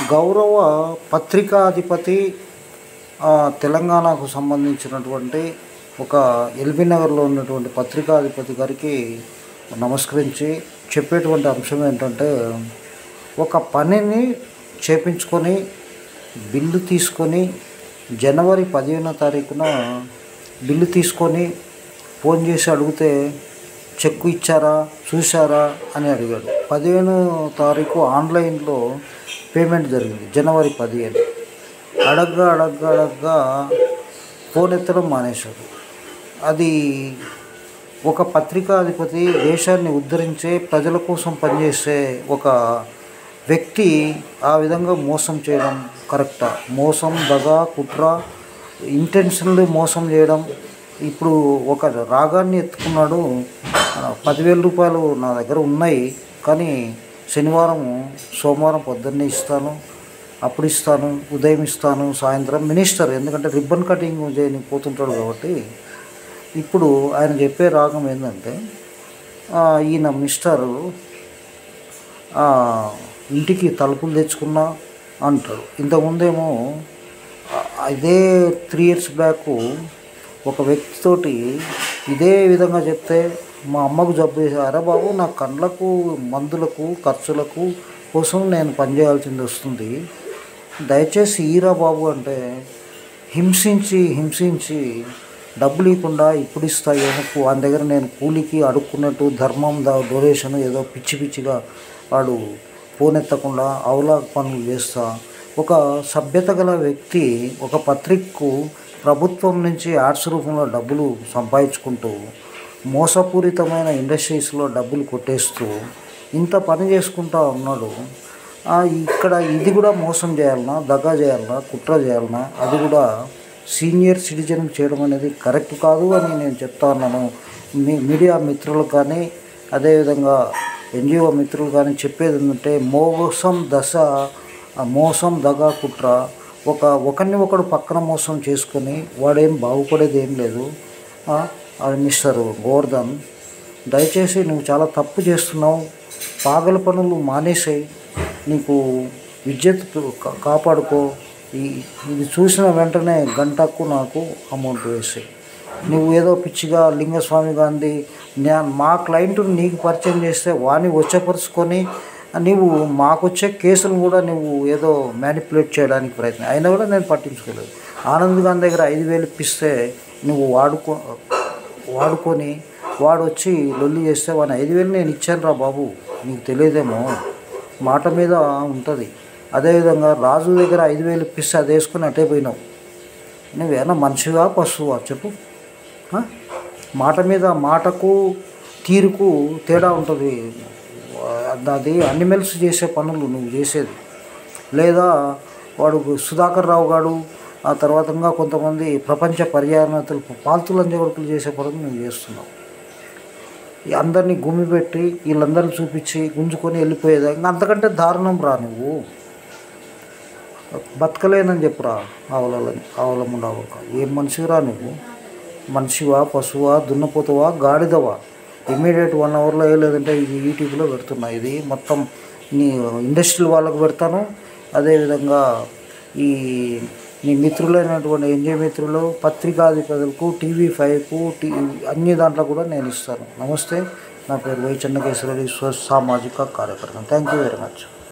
గౌరవ పత్రికాధిపతి తెలంగాణకు సంబంధించినటువంటి ఒక ఎల్బీ నగర్లో ఉన్నటువంటి పత్రికాధిపతి గారికి నమస్కరించి చెప్పేటువంటి అంశం ఏంటంటే, ఒక పనిని చేపించుకొని బిల్లు తీసుకొని జనవరి 15వ తారీఖున బిల్లు తీసుకొని ఫోన్ చేసి అడిగితే చెక్కు ఇచ్చారా చూసారా అని అడిగాడు. 15వ తారీఖు ఆన్లైన్లో పేమెంట్ జరిగింది. జనవరి 15 అడగ్గా ఫోన్ ఎత్తడం మానేశాడు. అది ఒక పత్రికాధిపతి, దేశాన్ని ఉద్ధరించే ప్రజల కోసం పనిచేసే ఒక వ్యక్తి ఆ విధంగా మోసం చేయడం కరెక్టా? మోసం, దగా, కుట్ర, ఇంటెన్షనల్లీ మోసం చేయడం. ఇప్పుడు ఒక రాగాన్ని ఎత్తుకున్నాడు. 10,000 రూపాయలు నా దగ్గర ఉన్నాయి, కానీ శనివారం సోమవారం పొద్దున్నే ఇస్తాను, అప్పుడు ఇస్తాను, ఉదయం ఇస్తాను, సాయంత్రం. మినిస్టర్ ఎందుకంటే రిబ్బన్ కటింగ్ చేయని పోతుంటాడు కాబట్టి ఇప్పుడు ఆయన చెప్పే రాగం ఏంటంటే, ఈయన మిస్టరు ఇంటికి తలుపులు తెచ్చుకున్నా అంటాడు. ఇంతకుముందేమో ఇదే 3 years బ్యాక్ ఒక వ్యక్తితోటి ఇదే విధంగా చెప్తే మా అమ్మకు జబ్బు చేసి, అరే బాబు నా కండ్లకు మందులకు ఖర్చులకు కోసం నేను పనిచేయాల్సింది వస్తుంది, దయచేసి ఈరా బాబు అంటే హింసించి డబ్బులు ఇవ్వకుండా ఇప్పుడు ఇస్తా ఏమకు వాని దగ్గర నేను కూలికి అడుక్కున్నట్టు ధర్మం డొనేషన్ ఏదో పిచ్చిగా వాడు ఫోన్ ఎత్తకుండా అవలా పనులు చేస్తా. ఒక సభ్యత గల వ్యక్తి ఒక పత్రికకు ప్రభుత్వం నుంచి యాడ్స్ రూపంలో డబ్బులు సంపాదించుకుంటూ మోసపూరితమైన ఇండస్ట్రీస్లో డబ్బులు కొట్టేస్తూ ఇంత పని చేసుకుంటా ఉన్నాడు. ఇక్కడ ఇది కూడా మోసం చేయాలన్నా, దగా చేయాలన్నా, కుట్ర చేయాలన్నా, అది కూడా సీనియర్ సిటిజన్ చేయడం అనేది కరెక్ట్ కాదు అని నేను చెప్తా ఉన్నాను. మీడియా మిత్రులకు కానీ అదేవిధంగా ఎన్జిఓ మిత్రులు కానీ చెప్పేది ఏంటంటే, మోసం, దగా, కుట్ర ఒకరిని ఒకడు పక్కన మోసం చేసుకొని వాడేం బాగుపడేది ఏం లేదు. మిస్టర్ గోవర్ధన్, దయచేసి నువ్వు చాలా తప్పు చేస్తున్నావు, పాగల పనులు మానేసాయి, నీకు విద్యుత్ కాపాడుకో. ఇది చూసిన వెంటనే గంటకు నాకు అమౌంట్ వేసాయి. నువ్వు ఏదో పిచ్చిగా లింగస్వామి గాంధీ మా క్లయింట్ని నీకు పరిచయం చేస్తే వాడిని వచ్చపరుచుకొని నువ్వు మాకొచ్చే కేసులు కూడా నువ్వు ఏదో మ్యానిపులేట్ చేయడానికి ప్రయత్నం అయినా కూడా నేను పట్టించుకోలేదు. ఆనంద్ గాంధీ దగ్గర 5,000 ఇప్పిస్తే నువ్వు వాడుకొని వాడు వచ్చి లొల్లి చేస్తే వాడిని 5,000 నేను ఇచ్చాను రా బాబు, నీకు తెలియదేమో, మాట మీద ఉంటుంది. అదేవిధంగా రాజు దగ్గర 5,000 ఇప్పిస్తే అది వేసుకొని అటే పోయినావు. నువ్వేనా మనిషివా పశువా చెప్పు? మాట మీద మాటకు తీరుకు తేడా ఉంటుంది. అది అనిమల్స్ చేసే పనులు నువ్వు చేసేది. లేదా వాడు సుధాకర్ రావు గారు, ఆ తర్వాత ఇంకా కొంతమంది ప్రపంచ పర్యావరణతలు పాల్తులంజగొడుకులు చేసే పనులు నువ్వు చేస్తున్నావు. అందరినీ గుమ్మి పెట్టి వీళ్ళందరినీ చూపించి గుంజుకొని వెళ్ళిపోయేదా? ఇంకా అంతకంటే దారుణం రా. నువ్వు బతకలేనని చెప్పురా ఆవలముండవక. ఏం మనిషిరా నువ్వు? మనిషివా పశువా దున్నపోతావా గాడిదవా? ఇమీడియట్ 1 hourలో లేదంటే ఇది యూట్యూబ్లో పెడుతున్నా. ఇది మొత్తం నీ ఇండస్ట్రియల్ వాళ్ళకు పెడతాను. అదేవిధంగా నీ మిత్రులైనటువంటి ఎన్జిఓ మిత్రులు, పత్రికాధిపతులకు, TV5కు, అన్ని దాంట్లో కూడా నేను ఇస్తాను. నమస్తే, నా పేరు వై చెన్నకేశ్వరరెడ్డి, సామాజిక కార్యకర్త. Thank you very much.